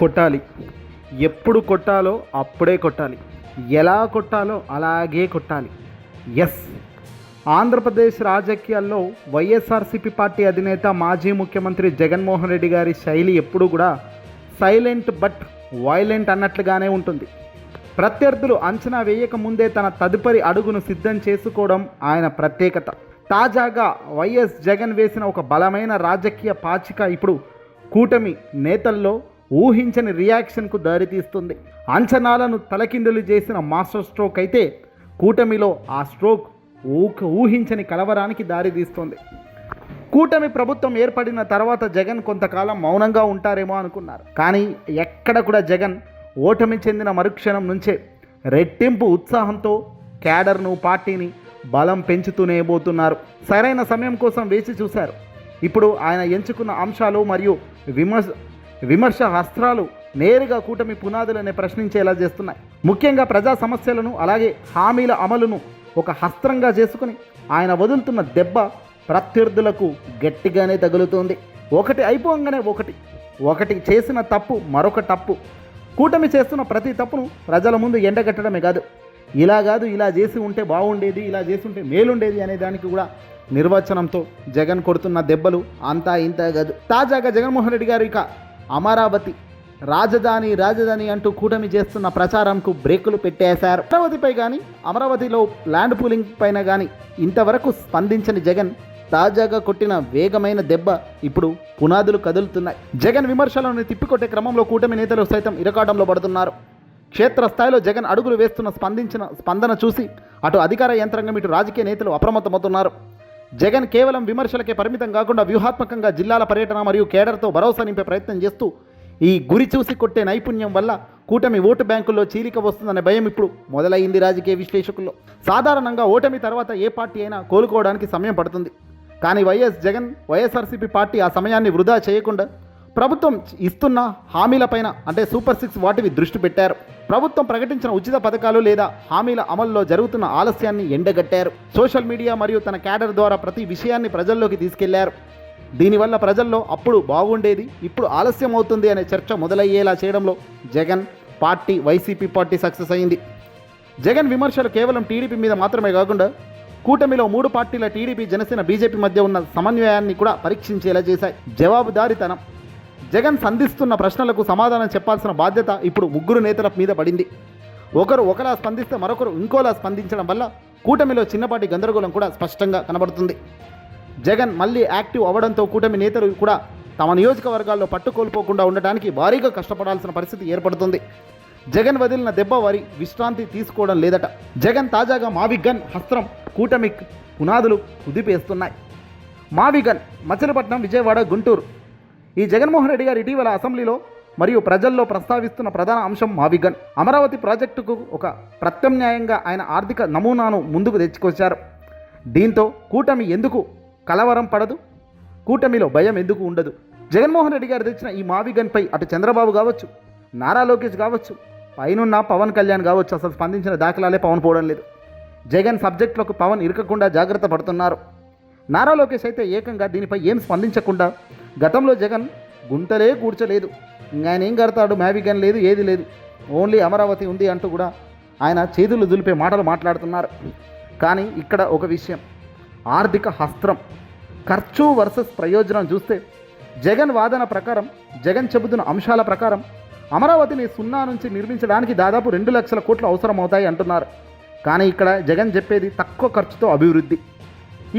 కొట్టాలి. ఎప్పుడు కొట్టాలో అప్పుడే కొట్టాలి. ఎలా కొట్టాలో అలాగే కొట్టాలి. ఎస్, ఆంధ్రప్రదేశ్ రాజకీయాల్లో వైఎస్ఆర్సీపీ పార్టీ అధినేత మాజీ ముఖ్యమంత్రి జగన్మోహన్ రెడ్డి గారి శైలి ఎప్పుడూ కూడా సైలెంట్ బట్ వైలెంట్ అన్నట్లుగానే ఉంటుంది. ప్రత్యర్థులు అంచనా వేయక ముందే తన తదుపరి అడుగును సిద్ధం చేసుకోవడం ఆయన ప్రత్యేకత. తాజాగా వైఎస్ జగన్ వేసిన ఒక బలమైన రాజకీయ పాచిక ఇప్పుడు కూటమి నేతల్లో ఊహించని రియాక్షన్కు దారితీస్తుంది. అంచనాలను తలకిందులు చేసిన మాస్టర్ స్ట్రోక్ అయితే కూటమిలో ఆ స్ట్రోక్ ఊహించని కలవరానికి దారితీస్తుంది. కూటమి ప్రభుత్వం ఏర్పడిన తర్వాత జగన్ కొంతకాలం మౌనంగా ఉంటారేమో అనుకున్నారు. కానీ ఎక్కడ కూడా జగన్ ఓటమి చెందిన మరుక్షణం నుంచే రెట్టింపు ఉత్సాహంతో క్యాడర్ను, పార్టీని బలం పెంచుతూనే పోతున్నారు. సరైన సమయం కోసం వేచి చూశారు. ఇప్పుడు ఆయన ఎంచుకున్న అంశాలు మరియు విమర్శ అస్త్రాలు నేరుగా కూటమి పునాదులనే ప్రశ్నించేలా చేస్తున్నాయి. ముఖ్యంగా ప్రజా సమస్యలను అలాగే హామీల అమలును ఒక అస్త్రంగా చేసుకుని ఆయన వదులుతున్న దెబ్బ ప్రత్యర్థులకు గట్టిగానే తగులుతోంది. ఒకటి అయిపోగానే ఒకటి చేసిన తప్పు మరొక తప్పు. కూటమి చేస్తున్న ప్రతి తప్పును ప్రజల ముందు ఎండగట్టడమే కాదు, ఇలా చేసి ఉంటే బాగుండేది, ఇలా చేసి ఉంటే మేలుండేది అనే దానికి కూడా నిర్వచనంతో జగన్ కొడుతున్న దెబ్బలు అంతా ఇంత కాదు. తాజాగా జగన్మోహన్ రెడ్డి గారు ఇక అమరావతి రాజధాని అంటూ కూటమి చేస్తున్న ప్రచారంకు బ్రేకులు పెట్టేశారు. అమరావతిపై కానీ అమరావతిలో ల్యాండ్ పూలింగ్ పైన కానీ ఇంతవరకు స్పందించని జగన్ తాజాగా కొట్టిన వేగమైన దెబ్బ ఇప్పుడు పునాదులు కదులుతున్నాయి. జగన్ విమర్శలను తిప్పికొట్టే క్రమంలో కూటమి నేతలు సైతం ఇరకాటంలో పడుతున్నారు. క్షేత్రస్థాయిలో జగన్ అడుగులు వేస్తున్న స్పందన చూసి అటు అధికార యంత్రాంగం, ఇటు రాజకీయ నేతలు అప్రమత్తమవుతున్నారు. జగన్ కేవలం విమర్శలకే పరిమితం కాకుండా వ్యూహాత్మకంగా జిల్లాల పర్యటన మరియు కేడర్తో భరోసా నింపే ప్రయత్నం చేస్తూ ఈ గురి చూసి కొట్టే నైపుణ్యం వల్ల కూటమి ఓటు బ్యాంకుల్లో చీలిక వస్తుందనే భయం ఇప్పుడు మొదలైంది రాజకీయ విశ్లేషకుల్లో. సాధారణంగా ఓటమి తర్వాత ఏ పార్టీ అయినా కోలుకోవడానికి సమయం పడుతుంది. కానీ వైఎస్ఆర్సీపీ పార్టీ ఆ సమయాన్ని వృధా చేయకుండా ప్రభుత్వం ఇస్తున్న హామీలపైన అంటే సూపర్ 6 వాటివి దృష్టి పెట్టారు. ప్రభుత్వం ప్రకటించిన ఉచిత పథకాలు లేదా హామీల అమల్లో జరుగుతున్న ఆలస్యాన్ని ఎండగట్టారు. సోషల్ మీడియా మరియు తన క్యాడర్ ద్వారా ప్రతి విషయాన్ని ప్రజల్లోకి తీసుకెళ్లారు. దీనివల్ల ప్రజల్లో అప్పుడు బాగుండేది, ఇప్పుడు ఆలస్యం అవుతుంది అనే చర్చ మొదలయ్యేలా చేయడంలో Jagan party, YCP party success అయింది. జగన్ విమర్శలు కేవలం టీడీపీ మీద మాత్రమే కాకుండా కూటమిలో 3 పార్టీల టీడీపీ, జనసేన, బీజేపీ మధ్య ఉన్న సమన్వయాన్ని కూడా పరీక్షించేలా చేశాయి. జవాబుదారీతనం. జగన్ సంధిస్తున్న ప్రశ్నలకు సమాధానం చెప్పాల్సిన బాధ్యత ఇప్పుడు 3 నేతల మీద పడింది. ఒకరు ఒకలా స్పందిస్తే మరొకరు ఇంకోలా స్పందించడం వల్ల కూటమిలో చిన్నపాటి గందరగోళం కూడా స్పష్టంగా కనబడుతుంది. జగన్ మళ్ళీ యాక్టివ్ అవ్వడంతో కూటమి నేతలు కూడా తమ నియోజకవర్గాల్లో పట్టుకోల్పోకుండా ఉండటానికి భారీగా కష్టపడాల్సిన పరిస్థితి ఏర్పడుతుంది. జగన్ వదిలిన దెబ్బ వారి విశ్రాంతి తీసుకోవడం లేదట. జగన్ తాజాగా మావిగన్ హస్త్రం కూటమి పునాదులు కుదిపేస్తున్నాయి. మావిగన్ మచిలీపట్నం, విజయవాడ, గుంటూరు. ఈ జగన్మోహన్ రెడ్డి గారు ఇటీవల అసెంబ్లీలో మరియు ప్రజల్లో ప్రస్తావిస్తున్న ప్రధాన అంశం మావిగన్. అమరావతి ప్రాజెక్టుకు ఒక ప్రత్యామ్నాయంగా ఆయన ఆర్థిక నమూనాను ముందుకు తెచ్చుకొచ్చారు. దీంతో కూటమి ఎందుకు కలవరం పడదు, కూటమిలో భయం ఎందుకు ఉండదు? జగన్మోహన్ రెడ్డి గారు తెచ్చిన ఈ మావిగన్పై అటు చంద్రబాబు కావచ్చు, నారా లోకేష్ కావచ్చు, పైనున్న పవన్ కళ్యాణ్ కావచ్చు అసలు స్పందించిన దాఖలాలే పవన్ పోవడం లేదు. జగన్ సబ్జెక్టులకు పవన్ ఇరకకుండా జాగ్రత్త పడుతున్నారు. నారా లోకేష్ అయితే ఏకంగా దీనిపై ఏం స్పందించకుండా గతంలో జగన్ గుంటలే కూర్చోలేదు, ఆయన ఏం కడతాడు, మ్యావిగన్ లేదు, ఏది లేదు, ఓన్లీ అమరావతి ఉంది అంటూ కూడా ఆయన చేతులు దులిపే మాటలు మాట్లాడుతున్నారు. కానీ ఇక్కడ ఒక విషయం, ఆర్థిక హస్త్రం, ఖర్చు వర్సెస్ ప్రయోజనం చూస్తే జగన్ వాదన ప్రకారం, జగన్ చెబుతున్న అంశాల ప్రకారం అమరావతిని 0 నుంచి నిర్మించడానికి దాదాపు 2 లక్షల కోట్లు అవసరం అవుతాయి అంటున్నారు. కానీ ఇక్కడ జగన్ చెప్పేది తక్కువ ఖర్చుతో అభివృద్ధి.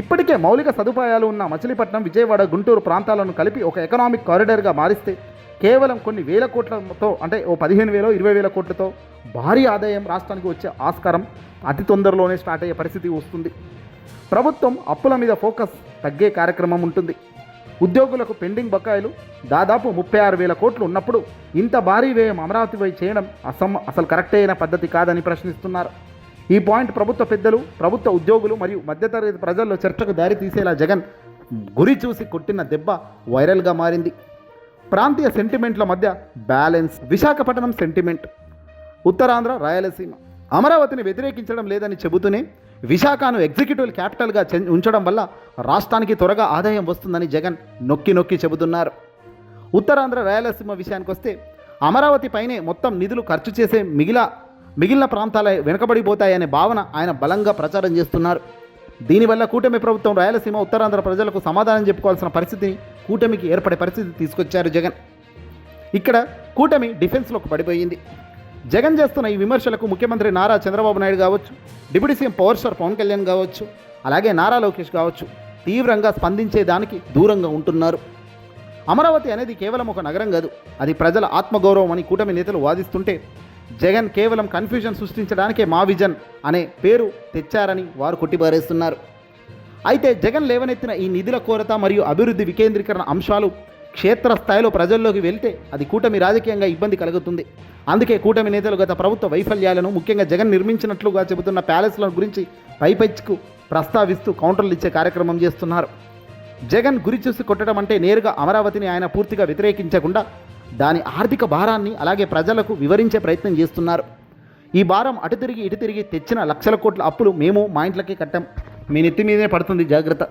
ఇప్పటికే మౌలిక సదుపాయాలు ఉన్న మచిలీపట్నం, విజయవాడ, గుంటూరు ప్రాంతాలను కలిపి ఒక ఎకనామిక్ కారిడార్గా మారిస్తే కేవలం కొన్ని వేల కోట్లతో అంటే 15,000 20,000 కోట్లతో భారీ ఆదాయం రాష్ట్రానికి వచ్చే ఆస్కారం అతి తొందరలోనే స్టార్ట్ అయ్యే పరిస్థితి వస్తుంది. ప్రభుత్వం అప్పుల మీద ఫోకస్ తగ్గే కార్యక్రమం ఉంటుంది. ఉద్యోగులకు పెండింగ్ బకాయిలు దాదాపు 36,000 కోట్లు ఉన్నప్పుడు ఇంత భారీ వ్యయం అమరావతిపై చేయడం అసలు కరెక్ట్ అయిన పద్ధతి కాదని ప్రశ్నిస్తున్నారు. ఈ పాయింట్ ప్రభుత్వ పెద్దలు, ప్రభుత్వ ఉద్యోగులు మరియు మధ్యతరగతి ప్రజల్లో చర్చకు దారి తీసేలా జగన్ గురి చూసి కొట్టిన దెబ్బ వైరల్గా మారింది. ప్రాంతీయ సెంటిమెంట్ల మధ్య బ్యాలెన్స్. విశాఖపట్నం సెంటిమెంట్, ఉత్తరాంధ్ర, రాయలసీమ అమరావతిని వ్యతిరేకించడం లేదని చెబుతూనే విశాఖను ఎగ్జిక్యూటివ్ క్యాపిటల్గా ఉంచడం వల్ల రాష్ట్రానికి త్వరగా ఆదాయం వస్తుందని జగన్ నొక్కి చెబుతున్నారు. ఉత్తరాంధ్ర, రాయలసీమ విషయానికి వస్తే అమరావతి పైనే మొత్తం నిధులు ఖర్చు చేసే మిగిలిన ప్రాంతాలే వెనుకబడిపోతాయనే భావన ఆయన బలంగా ప్రచారం చేస్తున్నారు. దీనివల్ల కూటమి ప్రభుత్వం రాయలసీమ ఉత్తరాంధ్ర ప్రజలకు సమాధానం చెప్పుకోవాల్సిన పరిస్థితిని కూటమికి ఏర్పడే పరిస్థితి తీసుకొచ్చారు జగన్. ఇక్కడ కూటమి డిఫెన్స్లోకి పడిపోయింది. జగన్ చేస్తున్న ఈ విమర్శలకు ముఖ్యమంత్రి నారా చంద్రబాబు నాయుడు కావచ్చు, deputy CM power star Pavan Kalyan కావచ్చు, అలాగే నారా లోకేష్ కావచ్చు తీవ్రంగా స్పందించేదానికి దూరంగా ఉంటున్నారు. అమరావతి అనేది కేవలం ఒక నగరం కాదు, అది ప్రజల ఆత్మగౌరవం అని కూటమి నేతలు వాదిస్తుంటే జగన్ కేవలం కన్ఫ్యూజన్ సృష్టించడానికే మా విజన్ అనే పేరు తెచ్చారని వారు కొట్టిపారేస్తున్నారు. అయితే జగన్ లేవనెత్తిన ఈ నిధుల కొరత మరియు అభివృద్ధి వికేంద్రీకరణ అంశాలు క్షేత్రస్థాయిలో ప్రజల్లోకి వెళ్తే అది కూటమి రాజకీయంగా ఇబ్బంది కలుగుతుంది. అందుకే కూటమి నేతలు గత ప్రభుత్వ వైఫల్యాలను, ముఖ్యంగా జగన్ నిర్మించినట్లుగా చెబుతున్న ప్యాలెస్ల గురించి పైపెచ్చుకు ప్రస్తావిస్తూ కౌంటర్లు ఇచ్చే కార్యక్రమం చేస్తున్నారు. జగన్ గురి చూసి కొట్టడం అంటే నేరుగా అమరావతిని ఆయన పూర్తిగా వ్యతిరేకించకుండా దాని ఆర్థిక భారాన్ని అలాగే ప్రజలకు వివరించే ప్రయత్నం చేస్తున్నారు. ఈ భారం అటు తిరిగి ఇటు తిరిగి తెచ్చిన లక్షల కోట్ల అప్పులు మేము మా ఇంట్లోకి కట్టాం, మీ నెత్తి మీదే పడుతుంది జాగ్రత్త.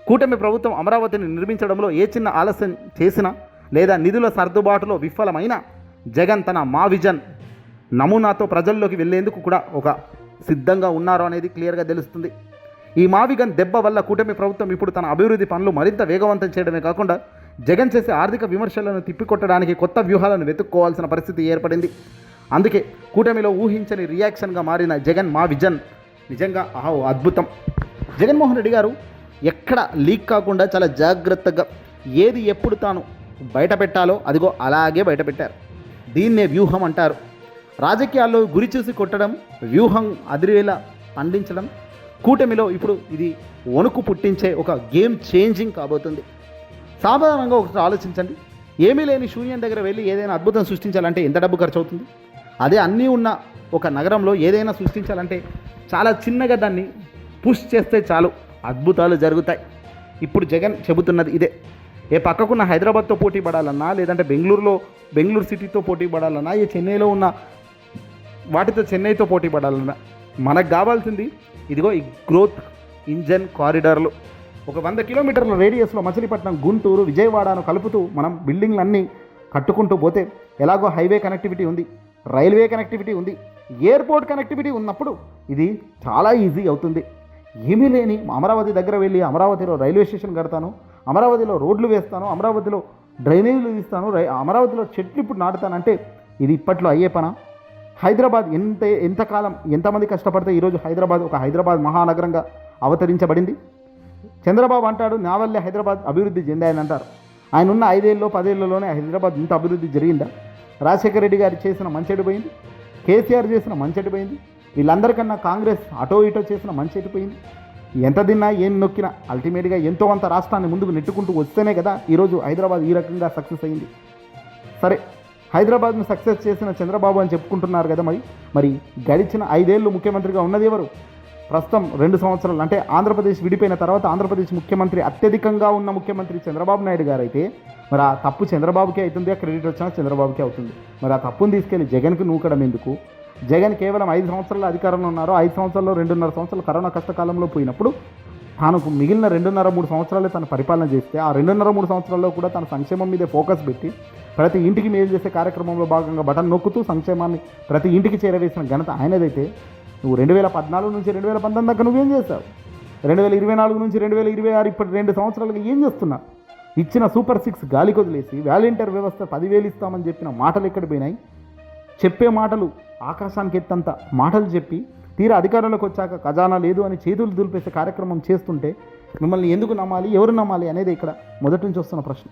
కూటమి ప్రభుత్వం అమరావతిని నిర్మించడంలో ఏ చిన్న ఆలస్యం చేసినా లేదా నిధుల సర్దుబాటులో విఫలమైనా జగన్ తన మా విజన్ నమూనాతో ప్రజల్లోకి వెళ్లేందుకు కూడా ఒక సిద్ధంగా ఉన్నారు అనేది క్లియర్గా తెలుస్తుంది. ఈ మా విజన్ దెబ్బ వల్ల కూటమి ప్రభుత్వం ఇప్పుడు తన అభివృద్ధి పనులు మరింత వేగవంతం చేయడమే కాకుండా జగన్ చేసే ఆర్థిక విమర్శలను తిప్పికొట్టడానికి కొత్త వ్యూహాలను వెతుక్కోవాల్సిన పరిస్థితి ఏర్పడింది. అందుకే కూటమిలో ఊహించని రియాక్షన్గా మారిన జగన్ మా విజన్ నిజంగా అద్భుతం. జగన్మోహన్ రెడ్డి గారు ఎక్కడ లీక్ కాకుండా చాలా జాగ్రత్తగా ఏది ఎప్పుడు తాను బయట పెట్టాలో అదిగో అలాగే బయటపెట్టారు. దీన్నే వ్యూహం అంటారు. రాజకీయాల్లో గురి చూసి కొట్టడం, వ్యూహం అదిరేలా పండించడం కూటమిలో ఇప్పుడు ఇది వణుకు పుట్టించే ఒక గేమ్ చేంజింగ్ కాబోతుంది. సాధారణంగా ఒకటి ఆలోచించండి, ఏమీ లేని శూన్యం దగ్గర వెళ్ళి ఏదైనా అద్భుతం సృష్టించాలంటే ఎంత డబ్బు ఖర్చు అవుతుంది? అదే అన్నీ ఉన్న ఒక నగరంలో ఏదైనా సృష్టించాలంటే చాలా చిన్నగా దాన్ని పుష్ చేస్తే చాలు అద్భుతాలు జరుగుతాయి. ఇప్పుడు జగన్ చెబుతున్నది ఇదే. ఏ పక్కకున్న హైదరాబాద్తో పోటీ పడాలన్నా, లేదంటే బెంగళూరు సిటీతో పోటీ పడాలన్నా, ఏ చెన్నైలో ఉన్న వాటితో చెన్నైతో పోటీ పడాలన్నా మనకు కావాల్సింది ఇదిగో ఈ గ్రోత్ ఇంజన్ కారిడార్లు. ఒక 100 కిలోమీటర్ల రేడియస్లో మచిలీపట్నం, గుంటూరు, విజయవాడను కలుపుతూ మనం బిల్డింగ్లన్నీ కట్టుకుంటూ పోతే ఎలాగో హైవే కనెక్టివిటీ ఉంది, రైల్వే కనెక్టివిటీ ఉంది, ఎయిర్పోర్ట్ కనెక్టివిటీ ఉన్నప్పుడు ఇది చాలా ఈజీ అవుతుంది. ఏమీ లేని అమరావతి దగ్గర వెళ్ళి అమరావతిలో రైల్వే స్టేషన్ కడతాను, అమరావతిలో రోడ్లు వేస్తాను, అమరావతిలో డ్రైనేజీలు తీస్తాను, అమరావతిలో చెట్లు ఇప్పుడు నాటుతానంటే ఇది ఇప్పట్లో అయ్యే పనా? హైదరాబాద్ ఎంతకాలం ఎంతమంది కష్టపడితే ఈరోజు హైదరాబాద్ మహానగరంగా అవతరించబడింది. చంద్రబాబు అంటాడు నా వల్లే హైదరాబాద్ అభివృద్ధి చెందాయని అంటారు. ఆయన ఉన్న 5 ఏళ్ళలో 10 ఏళ్లలోనే హైదరాబాద్ ఇంత అభివృద్ధి జరిగిందా? రాజశేఖర రెడ్డి గారు చేసిన మంచెడు పోయింది, కేసీఆర్ చేసిన మంచెడు పోయింది, వీళ్ళందరికన్నా కాంగ్రెస్ అటో ఇటో చేసిన మంచెడు పోయింది. ఎంత తిన్నా ఏం నొక్కినా అల్టిమేట్గా ఎంతో అంత రాష్ట్రాన్ని ముందుకు నెట్టుకుంటూ వస్తేనే కదా ఈరోజు హైదరాబాద్ ఈ రకంగా సక్సెస్ అయింది. సరే, హైదరాబాద్ను సక్సెస్ చేసిన చంద్రబాబు అని చెప్పుకుంటున్నారు కదా, మరి గడిచిన 5 ఏళ్ళు ముఖ్యమంత్రిగా ఉన్నది ఎవరు? ప్రస్తుతం 2 సంవత్సరాలు అంటే ఆంధ్రప్రదేశ్ విడిపోయిన తర్వాత ఆంధ్రప్రదేశ్ ముఖ్యమంత్రి అత్యధికంగా ఉన్న ముఖ్యమంత్రి చంద్రబాబు నాయుడు గారు అయితే మరి ఆ తప్పు చంద్రబాబుకే అవుతుంది, ఆ క్రెడిట్ వచ్చినా చంద్రబాబుకే అవుతుంది. మరి ఆ తప్పును తీసుకెళ్లి జగన్కి నూకడం ఎందుకు? జగన్ కేవలం 5 సంవత్సరాల అధికారంలో ఉన్నారు. 5 సంవత్సరాల్లో 2.5 సంవత్సరాలు కరోనా కష్టకాలంలో పోయినప్పుడు తాను మిగిలిన 2.5-3 సంవత్సరాలే తను పరిపాలన చేస్తే ఆ 2.5-3 సంవత్సరాల్లో కూడా తన సంక్షేమం మీదే ఫోకస్ పెట్టి ప్రతి ఇంటికి మేలు చేసే కార్యక్రమంలో భాగంగా బటన్ నొక్కుతూ సంక్షేమాన్ని ప్రతి ఇంటికి చేరవేసిన ఘనత ఆయనదైతే నువ్వు 2014 నుంచి 2019 దాకా నువ్వేం చేస్తావు? 2024 నుంచి 2026 ఇప్పటి 2 సంవత్సరాలుగా ఏం చేస్తున్నా? ఇచ్చిన సూపర్ 6 గాలికి వదిలేసి వాలంటీర్ వ్యవస్థ 10,000 ఇస్తామని చెప్పిన మాటలు ఎక్కడ పోయినాయి? చెప్పే మాటలు ఆకాశానికి ఎత్తంత మాటలు చెప్పి తీరా అధికారంలోకి వచ్చాక ఖజానా లేదు అని చేతులు దులిపేసే కార్యక్రమం చేస్తుంటే మిమ్మల్ని ఎందుకు నమ్మాలి, ఎవరు నమ్మాలి అనేది ఇక్కడ మొదటి నుంచి వస్తున్న ప్రశ్న.